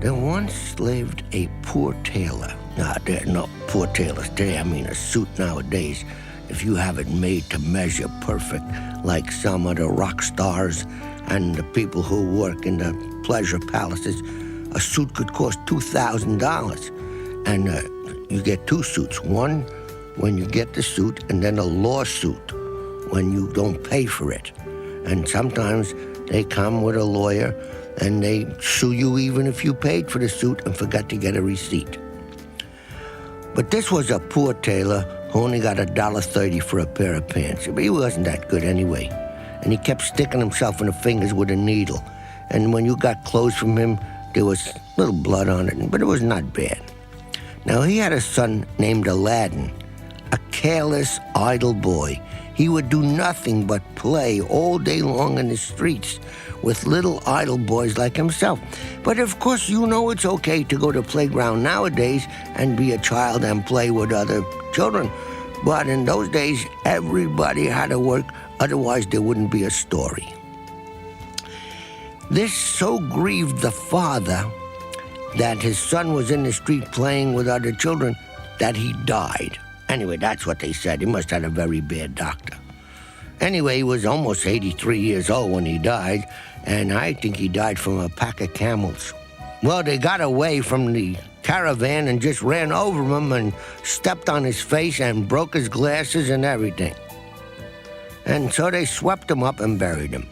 There once lived a poor tailor. There are no poor tailors today. I mean, a suit nowadays, if you have it made to measure perfect, like some of the rock stars and the people who work in the pleasure palaces, a suit could cost $2,000. And you get two suits. One when you get the suit, and then a lawsuit when you don't pay for it. And sometimes they come with a lawyer and they sue you even if you paid for the suit and forgot to get a receipt. But this was a poor tailor who only got $1.30 for a pair of pants. But he wasn't that good anyway. And he kept sticking himself in the fingers with a needle. And when you got clothes from him, there was little blood on it, but it was not bad. Now, he had a son named Aladdin, a careless, idle boy. He would do nothing but play all day long in the streets with little idle boys like himself. But of course, you know it's okay to go to playground nowadays and be a child and play with other children. But in those days, everybody had to work, otherwise there wouldn't be a story. This so grieved the father that his son was in the street playing with other children that he died. Anyway, that's what they said. He must have had a very bad doctor. Anyway, he was almost 83 years old when he died, and I think he died from a pack of camels. Well, they got away from the caravan and just ran over him and stepped on his face and broke his glasses and everything. And so they swept him up and buried him.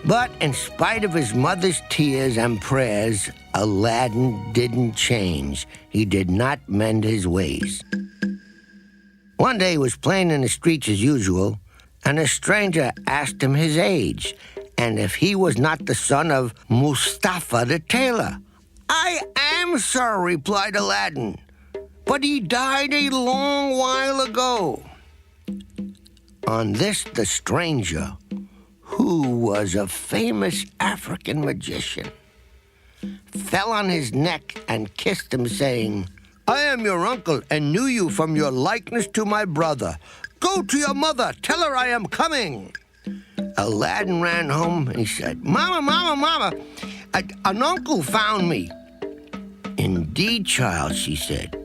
But in spite of his mother's tears and prayers, Aladdin didn't change. He did not mend his ways. One day he was playing in the streets as usual, and a stranger asked him his age, and if he was not the son of Mustafa the tailor. "I am, sir," replied Aladdin, "but he died a long while ago." On this, the stranger, who was a famous African magician, fell on his neck and kissed him, saying, "I am your uncle and knew you from your likeness to my brother. Go to your mother, tell her I am coming." Aladdin ran home and he said, Mama, an uncle found me." "Indeed, child," she said.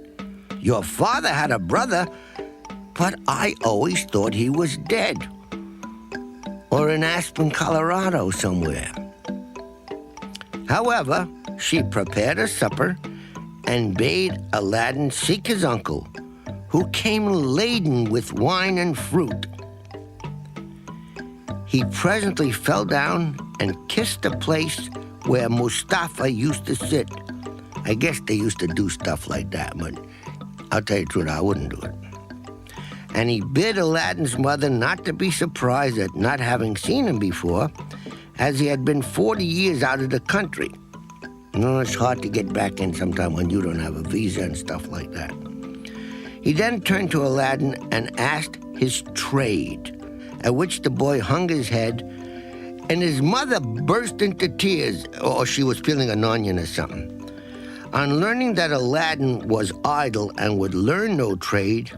"Your father had a brother, but I always thought he was dead. Or in Aspen, Colorado somewhere." However, she prepared a supper and bade Aladdin seek his uncle, who came laden with wine and fruit. He presently fell down and kissed the place where Mustafa used to sit. I guess they used to do stuff like that, but I'll tell you the truth, I wouldn't do it. And he bid Aladdin's mother not to be surprised at not having seen him before, as he had been 40 years out of the country. You know, it's hard to get back in sometime when you don't have a visa and stuff like that. He then turned to Aladdin and asked his trade, at which the boy hung his head, and his mother burst into tears, or she was peeling an onion or something. On learning that Aladdin was idle and would learn no trade,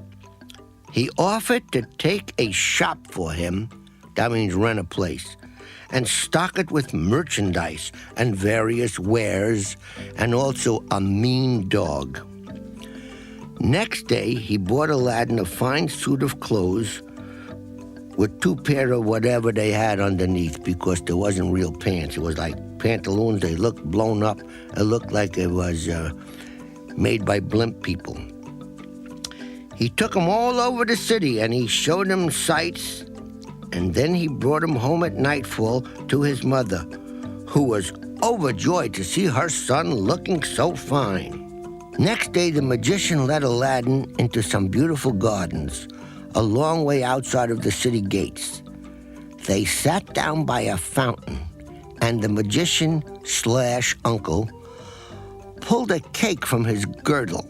he offered to take a shop for him, that means rent a place, and stock it with merchandise and various wares, and also a mean dog. Next day, he bought Aladdin a fine suit of clothes with 2 pair of whatever they had underneath, because there wasn't real pants. It was like pantaloons. They looked blown up. It looked like it was made by blimp people. He took him all over the city, and he showed him sights, and then he brought him home at nightfall to his mother, who was overjoyed to see her son looking so fine. Next day, the magician led Aladdin into some beautiful gardens, a long way outside of the city gates. They sat down by a fountain, and the magician/uncle pulled a cake from his girdle.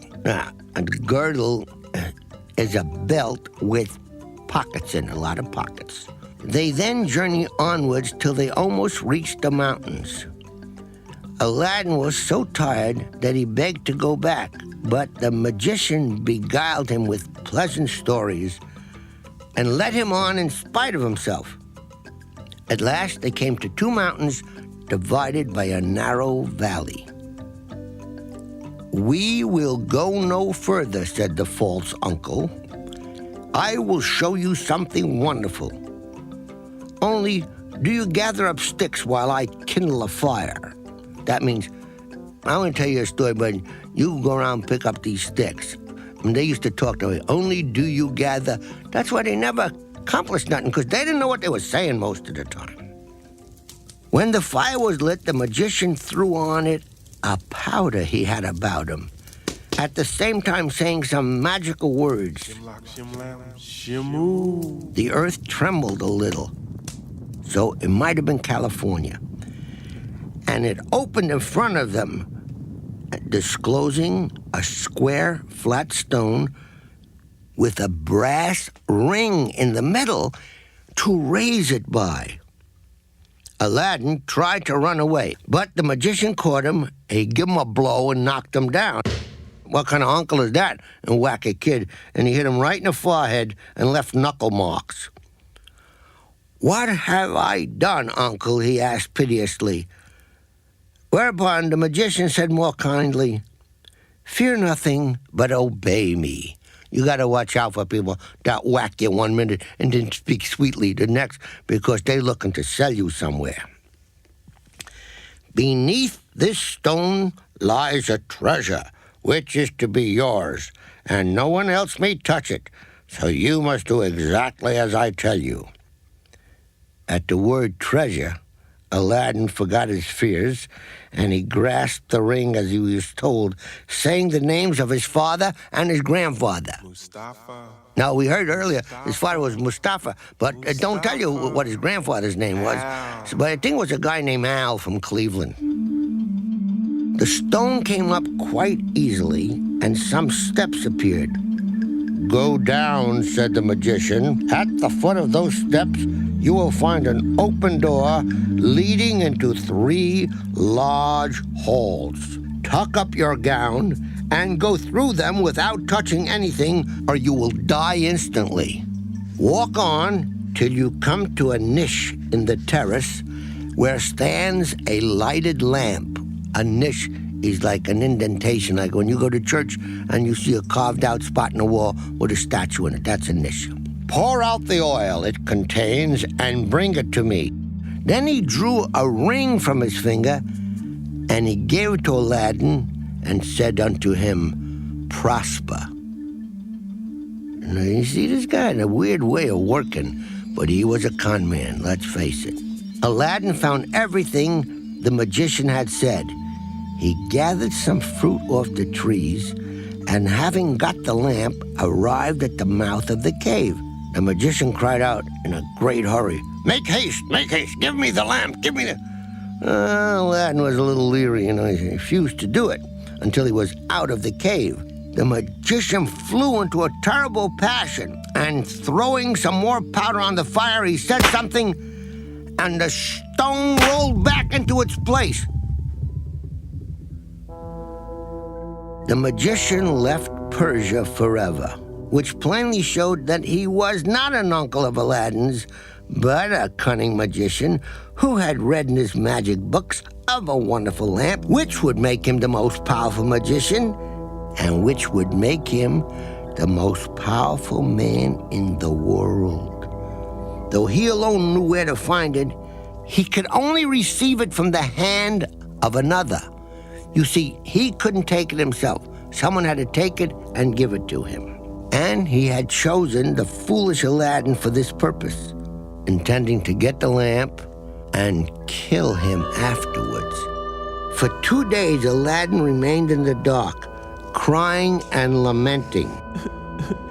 A girdle is a belt with pockets in it, a lot of pockets. They then journeyed onwards till they almost reached the mountains. Aladdin was so tired that he begged to go back, but the magician beguiled him with pleasant stories and led him on in spite of himself. At last they came to 2 mountains divided by a narrow valley. "We will go no further," said the false uncle. "I will show you something wonderful. Only, do you gather up sticks while I kindle a fire." That means, I'm going to tell you a story, but you go around and pick up these sticks. And they used to talk to me, "Only do you gather." That's why they never accomplished nothing, because they didn't know what they were saying most of the time. When the fire was lit, the magician threw on it a powder he had about him, at the same time saying some magical words. The earth trembled a little, so it might have been California. And it opened in front of them, disclosing a square, flat stone with a brass ring in the middle to raise it by. Aladdin tried to run away, but the magician caught him. He gave him a blow and knocked him down. What kind of uncle is that? And whack a kid. And he hit him right in the forehead and left knuckle marks. "What have I done, uncle?" he asked piteously. Whereupon the magician said more kindly, "Fear nothing, but obey me." You got to watch out for people that whack you one minute and then speak sweetly the next, because they're looking to sell you somewhere. "Beneath this stone lies a treasure, which is to be yours, and no one else may touch it, so you must do exactly as I tell you." At the word treasure, Aladdin forgot his fears, and he grasped the ring as he was told, saying the names of his father and his grandfather. Mustafa. Now, we heard earlier his father was Mustafa, but it don't tell you what his grandfather's name was. But I think it was a guy named Al from Cleveland. The stone came up quite easily, and some steps appeared. "Go down," said the magician. "At the foot of those steps, you will find an open door leading into 3 large halls. Tuck up your gown and go through them without touching anything, or you will die instantly. Walk on till you come to a niche in the terrace where stands a lighted lamp." A niche is like an indentation, like when you go to church and you see a carved-out spot in the wall with a statue in it. That's a niche. "Pour out the oil it contains and bring it to me." Then he drew a ring from his finger, and he gave it to Aladdin and said unto him, "Prosper." Now, you see, this guy had a weird way of working, but he was a con man, let's face it. Aladdin found everything the magician had said. He gathered some fruit off the trees, and having got the lamp, arrived at the mouth of the cave. The magician cried out in a great hurry, make haste, give me the lamp, give me the..." Aladdin was a little leery, and he refused to do it until he was out of the cave. The magician flew into a terrible passion, and throwing some more powder on the fire, he said something, and the stone rolled back into its place. The magician left Persia forever, which plainly showed that he was not an uncle of Aladdin's, but a cunning magician who had read in his magic books of a wonderful lamp, which would make him the most powerful magician, and which would make him the most powerful man in the world. Though he alone knew where to find it, he could only receive it from the hand of another. You see, he couldn't take it himself. Someone had to take it and give it to him. And he had chosen the foolish Aladdin for this purpose, intending to get the lamp and kill him afterwards. For 2 days, Aladdin remained in the dark, crying and lamenting.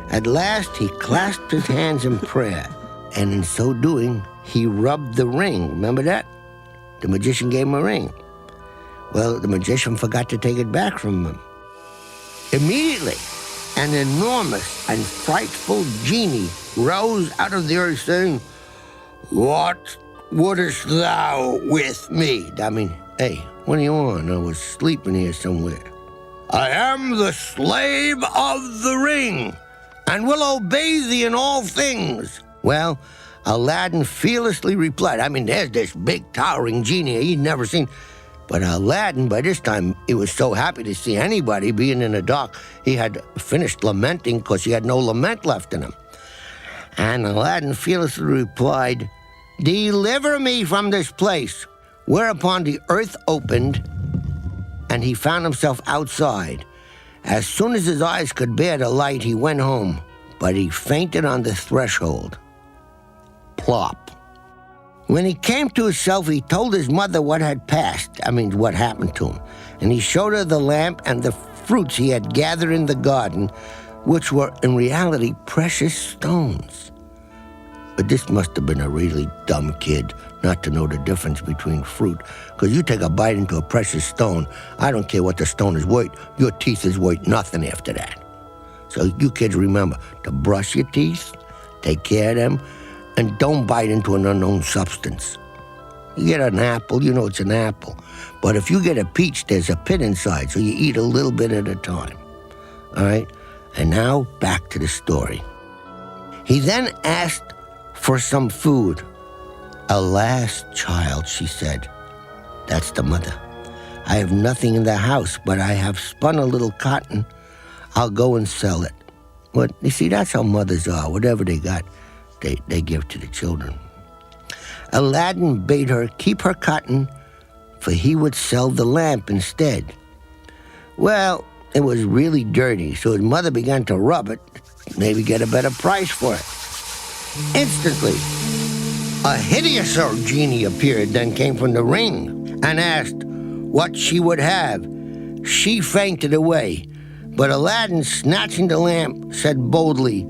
At last, he clasped his hands in prayer, and in so doing, he rubbed the ring. Remember that? The magician gave him a ring. Well, the magician forgot to take it back from him. Immediately, an enormous and frightful genie rose out of the earth, saying, "What wouldest thou with me?" I mean, hey, what do you want? I was sleeping here somewhere. "I am the slave of the ring, and will obey thee in all things." Well, Aladdin fearlessly replied, I mean, there's this big towering genie he'd never seen. But Aladdin, by this time, he was so happy to see anybody being in the dark, he had finished lamenting because he had no lament left in him. And Aladdin fearlessly replied, "Deliver me from this place." Whereupon the earth opened, and he found himself outside. As soon as his eyes could bear the light, he went home, but he fainted on the threshold. Plop. When he came to himself, he told his mother what had what happened to him. And he showed her the lamp and the fruits he had gathered in the garden, which were in reality precious stones. But this must have been a really dumb kid not to know the difference between fruit. Because you take a bite into a precious stone, I don't care what the stone is worth, your teeth is worth nothing after that. So you kids remember to brush your teeth, take care of them, and don't bite into an unknown substance. You get an apple, you know it's an apple. But if you get a peach, there's a pit inside, so you eat a little bit at a time. All right? And now back to the story. He then asked for some food. "Alas, child," she said. That's the mother. "I have nothing in the house, but I have spun a little cotton. I'll go and sell it." But you see, that's how mothers are. Whatever they got, they give to the children. Aladdin bade her keep her cotton, for he would sell the lamp instead. Well, it was really dirty, so his mother began to rub it, maybe get a better price for it. Instantly, a hideouser genie appeared, then came from the ring, and asked what she would have. She fainted away, but Aladdin, snatching the lamp, said boldly,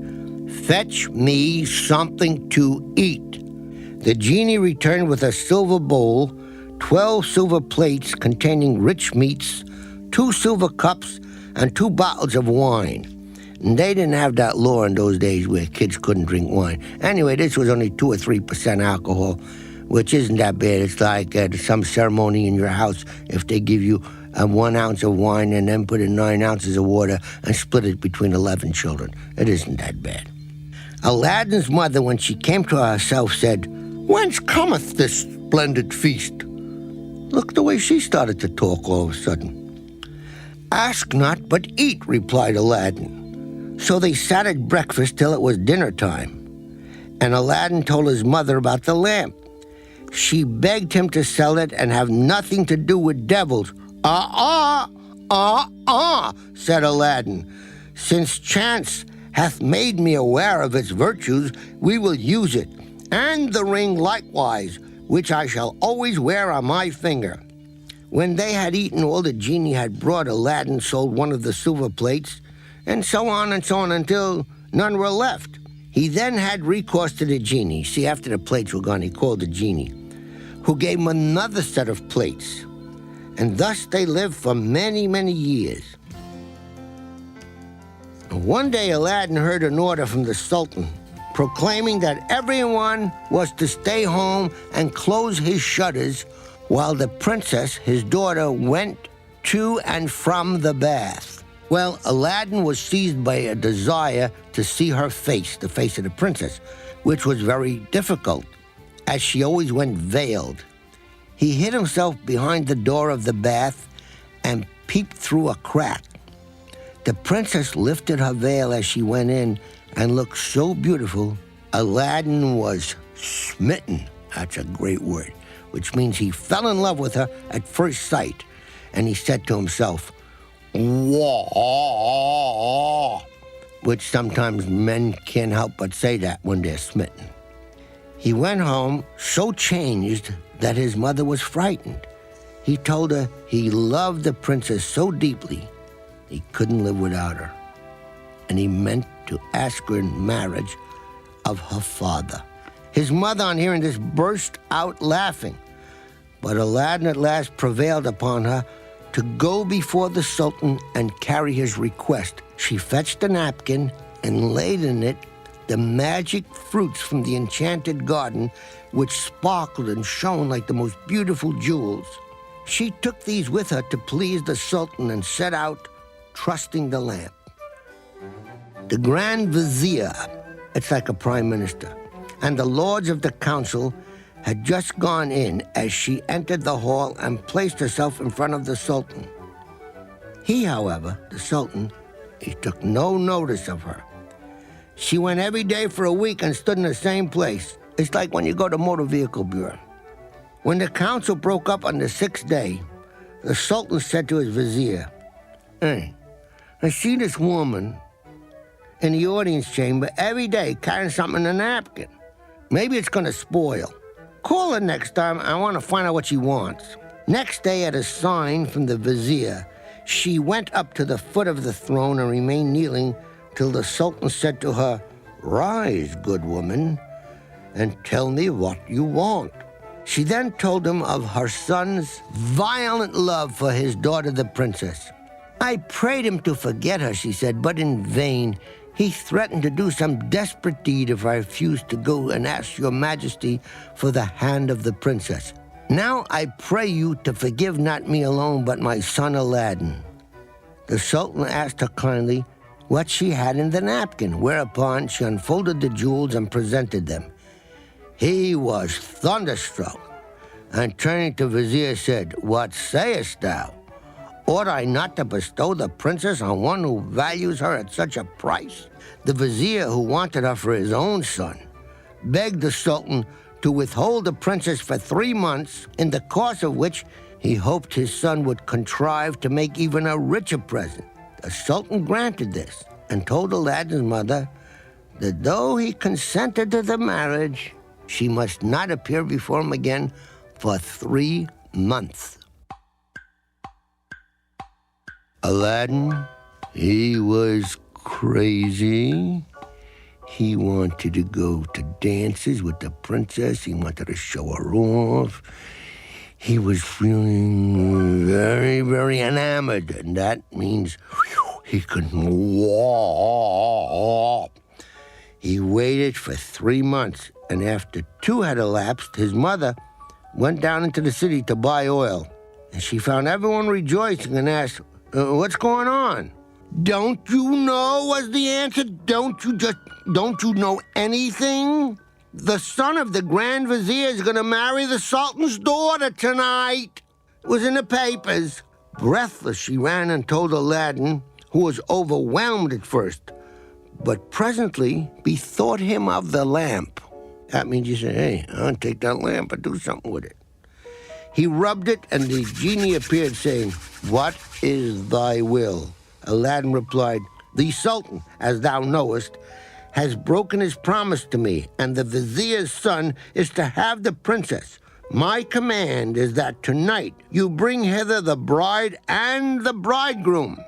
"Fetch me something to eat." The genie returned with a silver bowl, 12 silver plates containing rich meats, 2 silver cups, and 2 bottles of wine. And they didn't have that law in those days where kids couldn't drink wine. Anyway, this was only 2 or 3% alcohol, which isn't that bad. It's like some ceremony in your house if they give you 1 ounce of wine and then put in 9 ounces of water and split it between 11 children. It isn't that bad. Aladdin's mother, when she came to herself, said, "Whence cometh this splendid feast?" Look the way she started to talk all of a sudden. "Ask not, but eat," replied Aladdin. So they sat at breakfast till it was dinner time. And Aladdin told his mother about the lamp. She begged him to sell it and have nothing to do with devils. Said Aladdin. "Since chance hath made me aware of its virtues, we will use it, and the ring likewise, which I shall always wear on my finger." When they had eaten all the genie had brought, Aladdin sold one of the silver plates, and so on until none were left. He then had recourse to the genie. See, after the plates were gone, he called the genie, who gave him another set of plates. And thus they lived for many, many years. One day Aladdin heard an order from the Sultan proclaiming that everyone was to stay home and close his shutters while the princess, his daughter, went to and from the bath. Well, Aladdin was seized by a desire to see her face, the face of the princess, which was very difficult, as she always went veiled. He hid himself behind the door of the bath and peeped through a crack. The princess lifted her veil as she went in and looked so beautiful, Aladdin was smitten. That's a great word, which means he fell in love with her at first sight. And he said to himself, "Wah," which sometimes men can't help but say that when they're smitten. He went home so changed that his mother was frightened. He told her he loved the princess so deeply he couldn't live without her, and he meant to ask her in marriage of her father. His mother, on hearing this, burst out laughing, but Aladdin at last prevailed upon her to go before the Sultan and carry his request. She fetched a napkin and laid in it the magic fruits from the enchanted garden, which sparkled and shone like the most beautiful jewels. She took these with her to please the Sultan and set out, trusting the lamp. The Grand Vizier, it's like a prime minister, and the lords of the council had just gone in as she entered the hall and placed herself in front of the Sultan. He, however, the Sultan, he took no notice of her. She went every day for a week and stood in the same place. It's like when you go to Motor Vehicle Bureau. When the council broke up on the 6th day, the Sultan said to his vizier, "Hey, I see this woman in the audience chamber every day carrying something in a napkin. Maybe it's going to spoil. Call her next time. I want to find out what she wants." Next day, at a sign from the vizier, she went up to the foot of the throne and remained kneeling till the Sultan said to her, "Rise, good woman, and tell me what you want." She then told him of her son's violent love for his daughter, the princess. "I prayed him to forget her," she said, "but in vain. He threatened to do some desperate deed if I refused to go and ask your majesty for the hand of the princess. Now I pray you to forgive not me alone, but my son Aladdin." The Sultan asked her kindly what she had in the napkin, whereupon she unfolded the jewels and presented them. He was thunderstruck, and turning to Vizier said, "What sayest thou? Ought I not to bestow the princess on one who values her at such a price?" The Vizier, who wanted her for his own son, begged the Sultan to withhold the princess for 3 months, in the course of which he hoped his son would contrive to make even a richer present. The Sultan granted this and told Aladdin's mother that though he consented to the marriage, she must not appear before him again for 3 months. Aladdin, he was crazy. He wanted to go to dances with the princess. He wanted to show her off. He was feeling very, very enamored, and that means he could walk. He waited for 3 months, and after 2 had elapsed, his mother went down into the city to buy oil. And she found everyone rejoicing and asked, "What's going on?" "Don't you know," was the answer. Don't you know anything? The son of the Grand Vizier is going to marry the Sultan's daughter tonight. It was in the papers. Breathless, she ran and told Aladdin, who was overwhelmed at first, but presently bethought him of the lamp. That means you say, "Hey, I'll take that lamp and do something with it." He rubbed it, and the genie appeared, saying, "What is thy will?" Aladdin replied, "The Sultan, as thou knowest, has broken his promise to me, and the vizier's son is to have the princess. My command is that tonight you bring hither the bride and the bridegroom."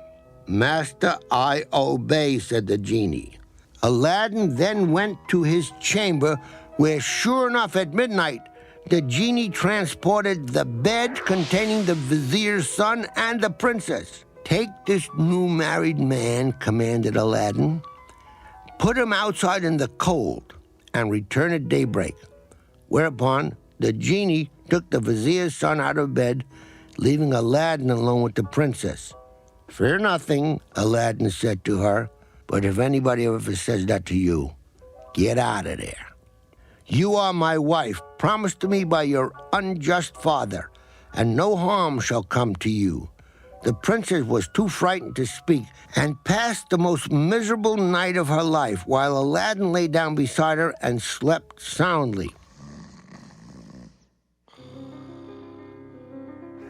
"Master, I obey," said the genie. Aladdin then went to his chamber, where sure enough at midnight the genie transported the bed containing the vizier's son and the princess. "Take this new married man," commanded Aladdin, "put him outside in the cold, and return at daybreak." Whereupon the genie took the vizier's son out of bed, leaving Aladdin alone with the princess. "Fear nothing," Aladdin said to her, "but if anybody ever says that to you, get out of there. You are my wife, promised to me by your unjust father, and no harm shall come to you." The princess was too frightened to speak and passed the most miserable night of her life, while Aladdin lay down beside her and slept soundly.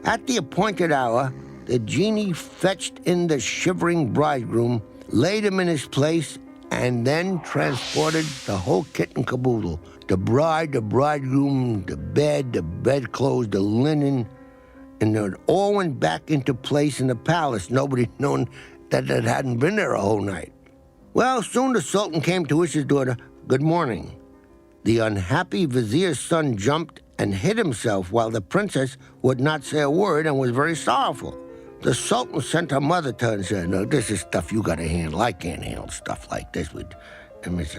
At the appointed hour, the genie fetched in the shivering bridegroom, laid him in his place, and then transported the whole kit and caboodle. The bride, the bridegroom, the bedclothes, the linen, and it all went back into place in the palace, nobody knowing that it hadn't been there a whole night. Well, soon the Sultan came to wish his daughter good morning. The unhappy vizier's son jumped and hid himself, while the princess would not say a word and was very sorrowful. The Sultan sent her mother to her and said, "No, this is stuff you got to handle. I can't handle stuff like this. It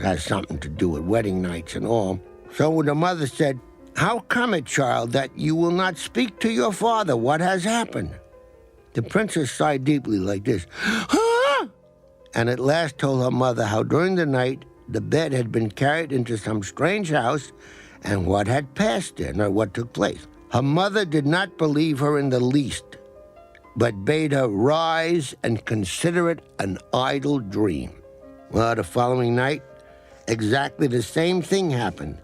has something to do with wedding nights and all." So the mother said, "How come it, child, that you will not speak to your father? What has happened?" The princess sighed deeply like this, and at last told her mother how during the night the bed had been carried into some strange house, and what had passed there, or what took place. Her mother did not believe her in the least, but bade her rise and consider it an idle dream. Well, the following night, exactly the same thing happened.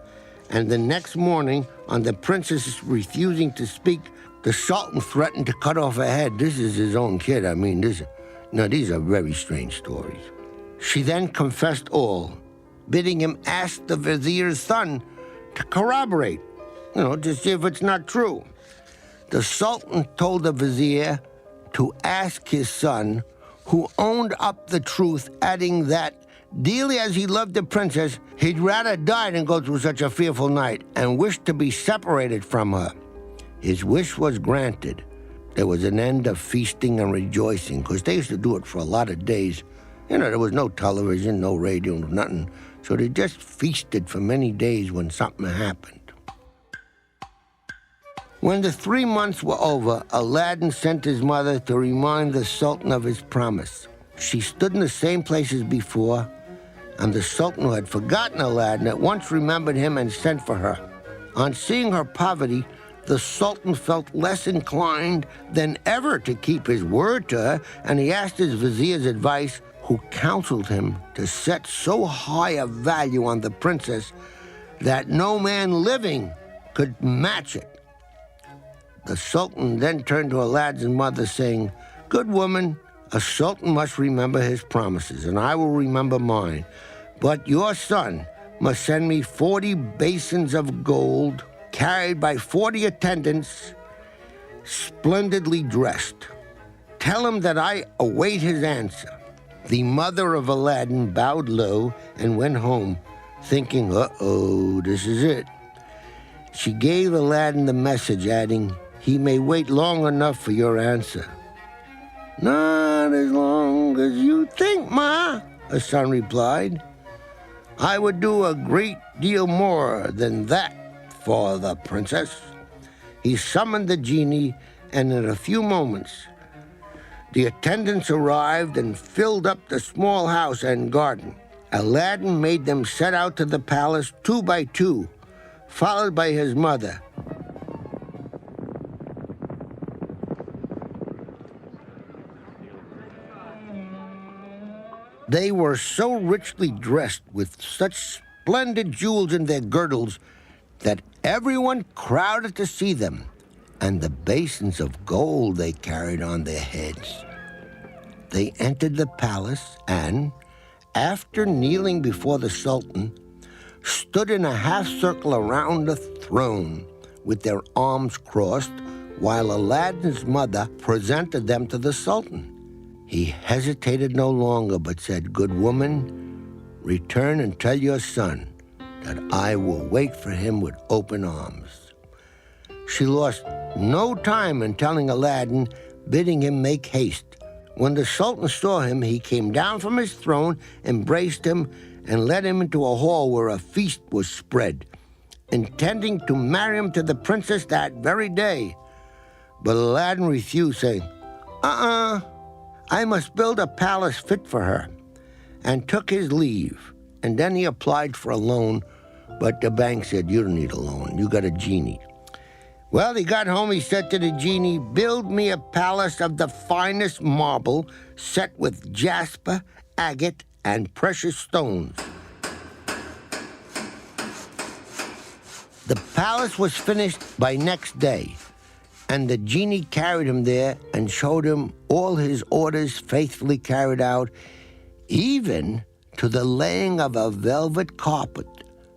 And the next morning, on the princess refusing to speak, the Sultan threatened to cut off her head. This is his own kid. I mean, these are very strange stories. She then confessed all, bidding him ask the vizier's son to corroborate, to see if it's not true. The Sultan told the vizier to ask his son, who owned up the truth, adding that, dearly as he loved the princess, he'd rather die than go through such a fearful night, and wished to be separated from her. His wish was granted. There was an end of feasting and rejoicing, because they used to do it for a lot of days. There was no television, no radio, nothing. So they just feasted for many days when something happened. When the 3 months were over, Aladdin sent his mother to remind the Sultan of his promise. She stood in the same place as before, and the Sultan, who had forgotten Aladdin, at once remembered him and sent for her. On seeing her poverty, the Sultan felt less inclined than ever to keep his word to her, and he asked his vizier's advice, who counseled him to set so high a value on the princess that no man living could match it. The Sultan then turned to Aladdin's mother, saying, "Good woman, a sultan must remember his promises, and I will remember mine. But your son must send me 40 basins of gold, carried by 40 attendants, splendidly dressed. Tell him that I await his answer." The mother of Aladdin bowed low and went home, thinking, uh-oh, this is it. She gave Aladdin the message, adding, "He may wait long enough for your answer." "Not as long as you think, Ma," her son replied. "I would do a great deal more than that for the princess." He summoned the genie, and in a few moments, the attendants arrived and filled up the small house and garden. Aladdin made them set out to the palace 2 by 2, followed by his mother. They were so richly dressed with such splendid jewels in their girdles that everyone crowded to see them, and the basins of gold they carried on their heads. They entered the palace and, after kneeling before the Sultan, stood in a half-circle around the throne with their arms crossed, while Aladdin's mother presented them to the Sultan. He hesitated no longer, but said, "Good woman, return and tell your son that I will wait for him with open arms." She lost no time in telling Aladdin, bidding him make haste. When the Sultan saw him, he came down from his throne, embraced him, and led him into a hall where a feast was spread, intending to marry him to the princess that very day. But Aladdin refused, saying, I must build a palace fit for her," and took his leave. And then he applied for a loan, but the bank said, "You don't need a loan, you got a genie." Well, he got home, he said to the genie, "Build me a palace of the finest marble, set with jasper, agate, and precious stones." The palace was finished by next day, and the genie carried him there and showed him all his orders faithfully carried out, even to the laying of a velvet carpet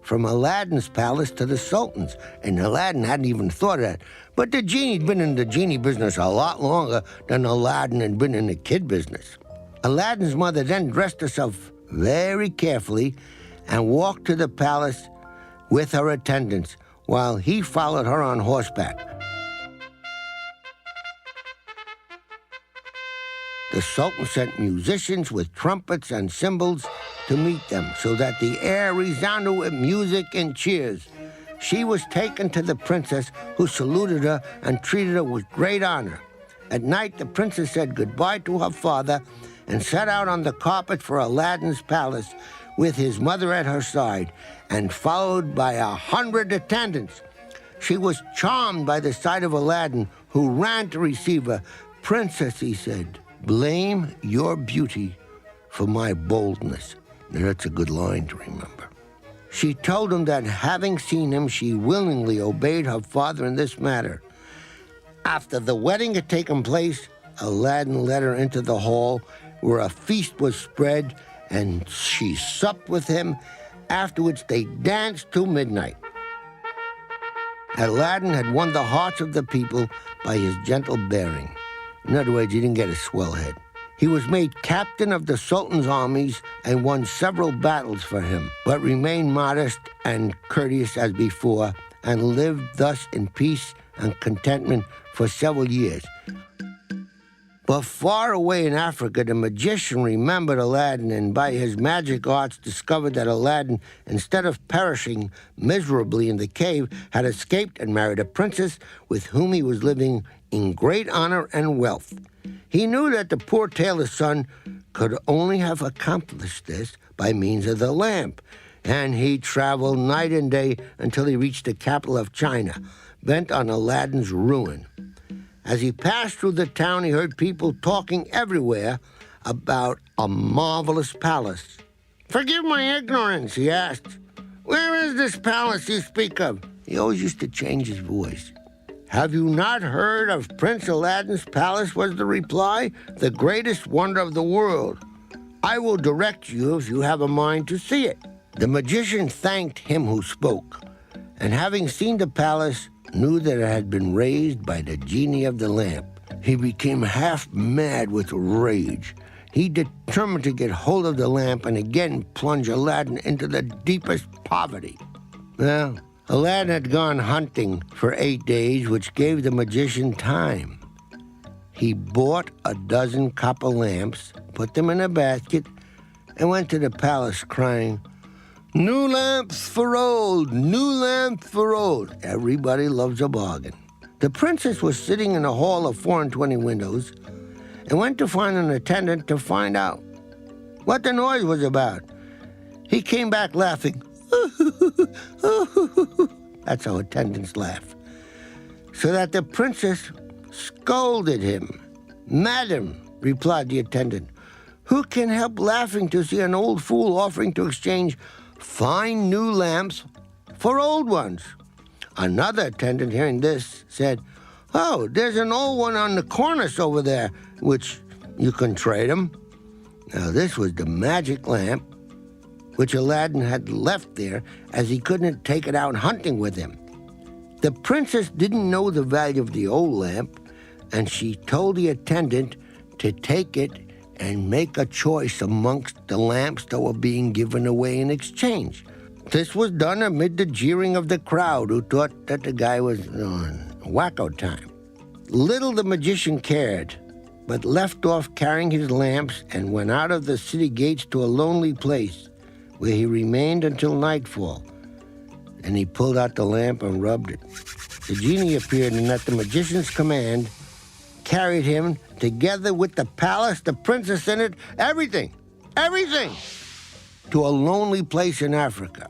from Aladdin's palace to the Sultan's. And Aladdin hadn't even thought of that. But the genie'd been in the genie business a lot longer than Aladdin had been in the kid business. Aladdin's mother then dressed herself very carefully and walked to the palace with her attendants, while he followed her on horseback. The Sultan sent musicians with trumpets and cymbals to meet them, so that the air resounded with music and cheers. She was taken to the princess, who saluted her and treated her with great honor. At night, the princess said goodbye to her father and set out on the carpet for Aladdin's palace, with his mother at her side and followed by 100 attendants. She was charmed by the sight of Aladdin, who ran to receive her. "Princess," he said, "blame your beauty for my boldness." Now, that's a good line to remember. She told him that having seen him, she willingly obeyed her father in this matter. After the wedding had taken place, Aladdin led her into the hall where a feast was spread, and she supped with him. Afterwards, they danced till midnight. Aladdin had won the hearts of the people by his gentle bearing. In other words, he didn't get a swell head. He was made captain of the Sultan's armies and won several battles for him, but remained modest and courteous as before, and lived thus in peace and contentment for several years. But far away in Africa, the magician remembered Aladdin, and by his magic arts discovered that Aladdin, instead of perishing miserably in the cave, had escaped and married a princess with whom he was living in great honor and wealth. He knew that the poor tailor's son could only have accomplished this by means of the lamp, and he traveled night and day until he reached the capital of China, bent on Aladdin's ruin. As he passed through the town, he heard people talking everywhere about a marvelous palace. "Forgive my ignorance," he asked. "Where is this palace you speak of?" He always used to change his voice. "Have you not heard of Prince Aladdin's palace?" was the reply. "The greatest wonder of the world. I will direct you if you have a mind to see it." The magician thanked him who spoke, and having seen the palace, knew that it had been raised by the genie of the lamp. He became half mad with rage. He determined to get hold of the lamp and again plunge Aladdin into the deepest poverty. Well, Aladdin had gone hunting for 8 days, which gave the magician time. He bought a dozen copper lamps, put them in a basket, and went to the palace crying, "New lamps for old, new lamps for old." Everybody loves a bargain. The princess was sitting in a hall of 24 windows and went to find an attendant to find out what the noise was about. He came back laughing. That's how attendants laugh. So that the princess scolded him. "Madam," replied the attendant, "who can help laughing to see an old fool offering to exchange fine new lamps for old ones?" Another attendant, hearing this, said, "Oh, there's an old one on the cornice over there, which you can trade him." Now, this was the magic lamp, which Aladdin had left there, as he couldn't take it out hunting with him. The princess didn't know the value of the old lamp, and she told the attendant to take it and make a choice amongst the lamps that were being given away in exchange. This was done amid the jeering of the crowd, who thought that the guy was on wacko time. Little the magician cared, but left off carrying his lamps and went out of the city gates to a lonely place, where he remained until nightfall. And he pulled out the lamp and rubbed it. The genie appeared, and at the magician's command, carried him, together with the palace, the princess in it, everything, to a lonely place in Africa.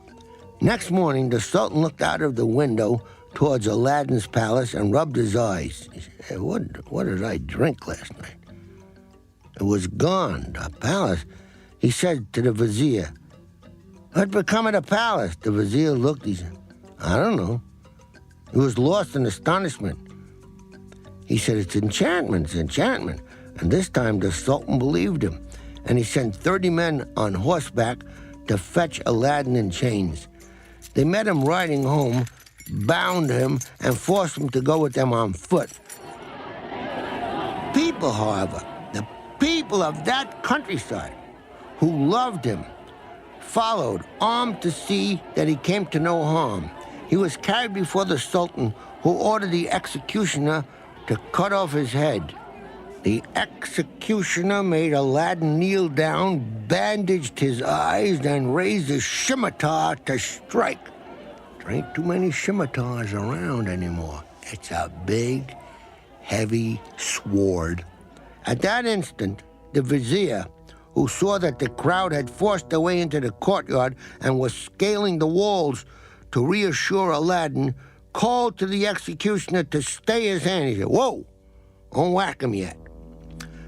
Next morning, the Sultan looked out of the window towards Aladdin's palace and rubbed his eyes. He said, "Hey, what did I drink last night?" It was gone, the palace. He said to the vizier, "What become of the palace?" The vizier looked. He said, "I don't know." He was lost in astonishment. He said, "It's enchantment. And this time the Sultan believed him, and he sent 30 men on horseback to fetch Aladdin in chains. They met him riding home, bound him, and forced him to go with them on foot. People, however, the people of that countryside who loved him, followed, armed to see that he came to no harm. He was carried before the Sultan, who ordered the executioner to cut off his head. The executioner made Aladdin kneel down, bandaged his eyes, and raised a scimitar to strike. There ain't too many scimitars around anymore. It's a big, heavy sword. At that instant, the vizier, who saw that the crowd had forced their way into the courtyard and was scaling the walls to reassure Aladdin, called to the executioner to stay his hand. He said, "Whoa, don't whack him yet."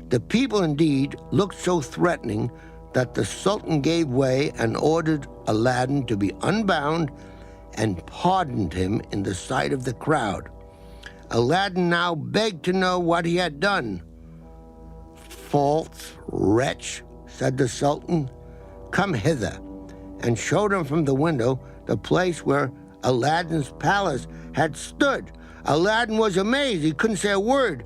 The people indeed looked so threatening that the Sultan gave way and ordered Aladdin to be unbound and pardoned him in the sight of the crowd. Aladdin now begged to know what he had done. "False wretch," said the Sultan, "come hither," and showed him from the window the place where Aladdin's palace had stood. Aladdin was amazed. He couldn't say a word.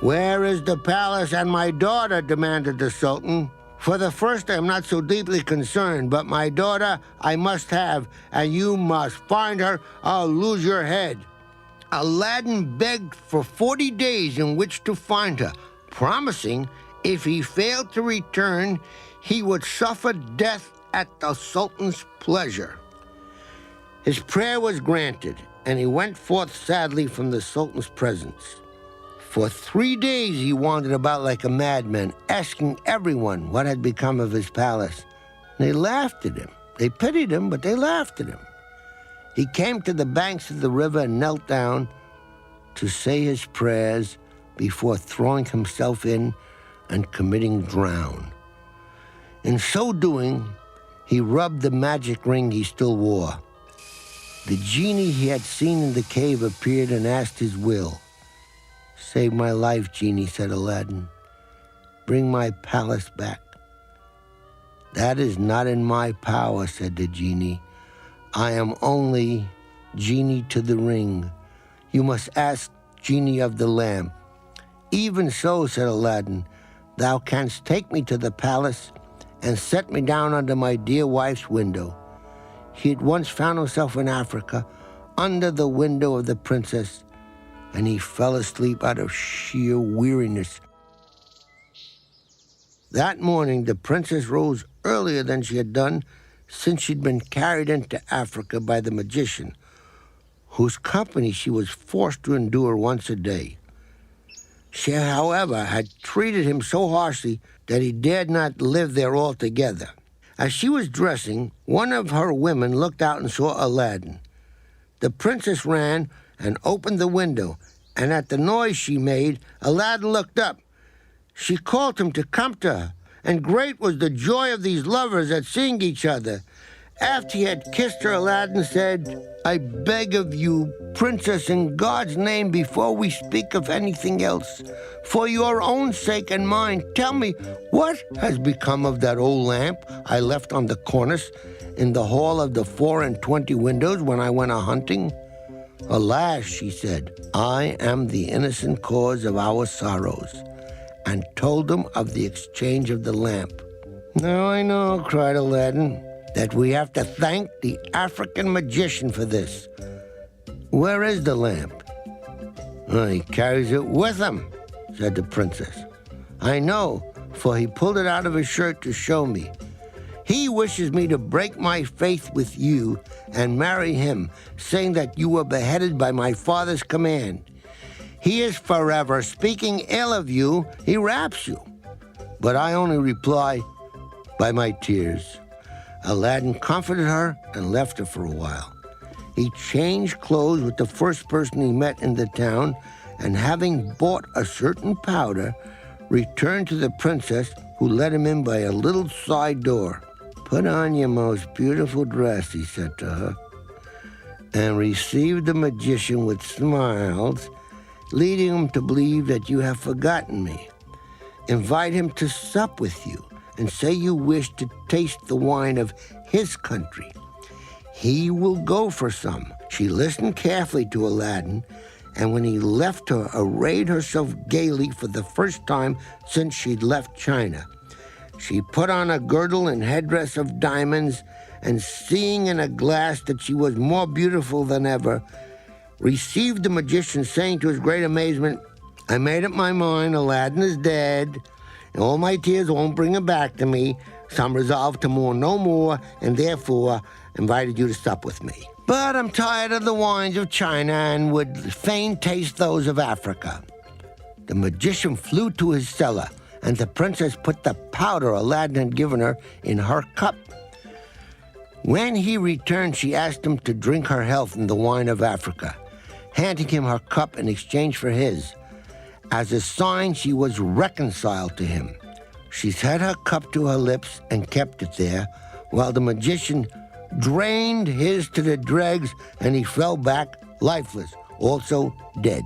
"Where is the palace and my daughter?" demanded the Sultan. "For the first I am not so deeply concerned, but my daughter I must have, and you must find her, I'll lose your head." Aladdin begged for 40 days in which to find her, promising if he failed to return, he would suffer death at the Sultan's pleasure. His prayer was granted, and he went forth sadly from the Sultan's presence. For 3 days he wandered about like a madman, asking everyone what had become of his palace. They laughed at him. They pitied him, but they laughed at him. He came to the banks of the river and knelt down to say his prayers before throwing himself in and committing drown. In so doing, he rubbed the magic ring he still wore. The genie he had seen in the cave appeared and asked his will. "Save my life, genie," said Aladdin. "Bring my palace back." "That is not in my power," said the genie. "I am only genie to the ring. You must ask genie of the lamp." "Even so," said Aladdin, "thou canst take me to the palace and set me down under my dear wife's window." He had once found himself in Africa, under the window of the princess, and he fell asleep out of sheer weariness. That morning, the princess rose earlier than she had done since she'd been carried into Africa by the magician, whose company she was forced to endure once a day. She, however, had treated him so harshly that he dared not live there altogether. As she was dressing, one of her women looked out and saw Aladdin. The princess ran and opened the window, and at the noise she made, Aladdin looked up. She called him to come to her, and great was the joy of these lovers at seeing each other. After he had kissed her, Aladdin said, "I beg of you, princess, in God's name, before we speak of anything else, for your own sake and mine, tell me what has become of that old lamp I left on the cornice in the hall of the 24 windows when I went a-hunting?" "Alas," she said, "I am the innocent cause of our sorrows," and told them of the exchange of the lamp. "Now I know," cried Aladdin, "that we have to thank the African magician for this. Where is the lamp?" "Well, he carries it with him," said the princess. "I know, for he pulled it out of his shirt to show me. He wishes me to break my faith with you and marry him, saying that you were beheaded by my father's command. He is forever speaking ill of you. He raps you. But I only reply by my tears." Aladdin comforted her and left her for a while. He changed clothes with the first person he met in the town, and having bought a certain powder, returned to the princess, who let him in by a little side door. "Put on your most beautiful dress," he said to her, and received the magician with smiles, leading him to believe that you have forgotten me. Invite him to sup with you, and say you wish to taste the wine of his country. He will go for some." She listened carefully to Aladdin, and when he left her, arrayed herself gaily for the first time since she'd left China. She put on a girdle and headdress of diamonds, and seeing in a glass that she was more beautiful than ever, received the magician, saying to his great amazement, "I made up my mind. Aladdin is dead, and all my tears won't bring him back to me, so I'm resolved to mourn no more, and therefore invited you to sup with me. But I'm tired of the wines of China and would fain taste those of Africa." The magician flew to his cellar and the princess put the powder Aladdin had given her in her cup. When he returned, she asked him to drink her health in the wine of Africa, handing him her cup in exchange for his. As a sign, she was reconciled to him. She set her cup to her lips and kept it there, while the magician drained his to the dregs, and he fell back lifeless, also dead.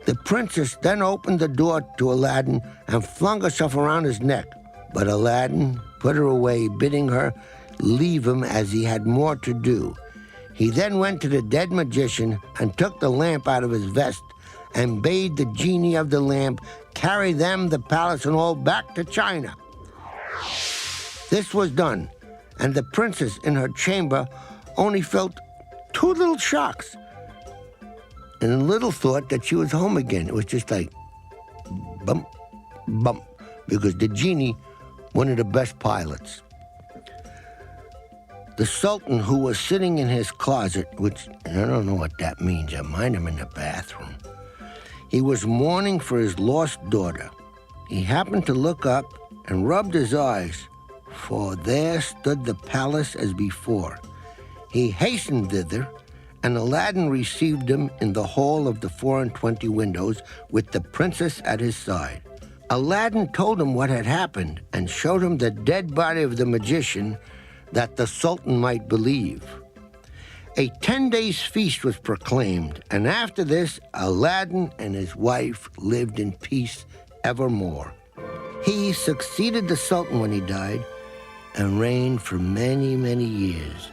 The princess then opened the door to Aladdin and flung herself around his neck, but Aladdin put her away, bidding her leave him as he had more to do. He then went to the dead magician and took the lamp out of his vest and bade the genie of the lamp carry them, the palace, and all back to China. This was done, and the princess in her chamber only felt 2 little shocks and little thought that she was home again. It was just like bump, bump, because the genie, one of the best pilots. The Sultan, who was sitting in his closet, which I don't know what that means, I might have been in the bathroom. He was mourning for his lost daughter. He happened to look up and rubbed his eyes, for there stood the palace as before. He hastened thither, and Aladdin received him in the hall of the 24 windows with the princess at his side. Aladdin told him what had happened and showed him the dead body of the magician, that the Sultan might believe. A 10 days feast was proclaimed, and after this, Aladdin and his wife lived in peace evermore. He succeeded the Sultan when he died and reigned for many, many years,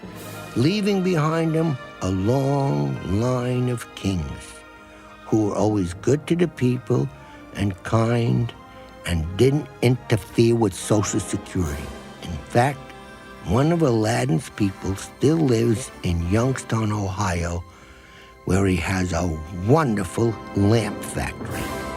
leaving behind him a long line of kings who were always good to the people and kind and didn't interfere with Social Security. In fact, one of Aladdin's people still lives in Youngstown, Ohio, where he has a wonderful lamp factory.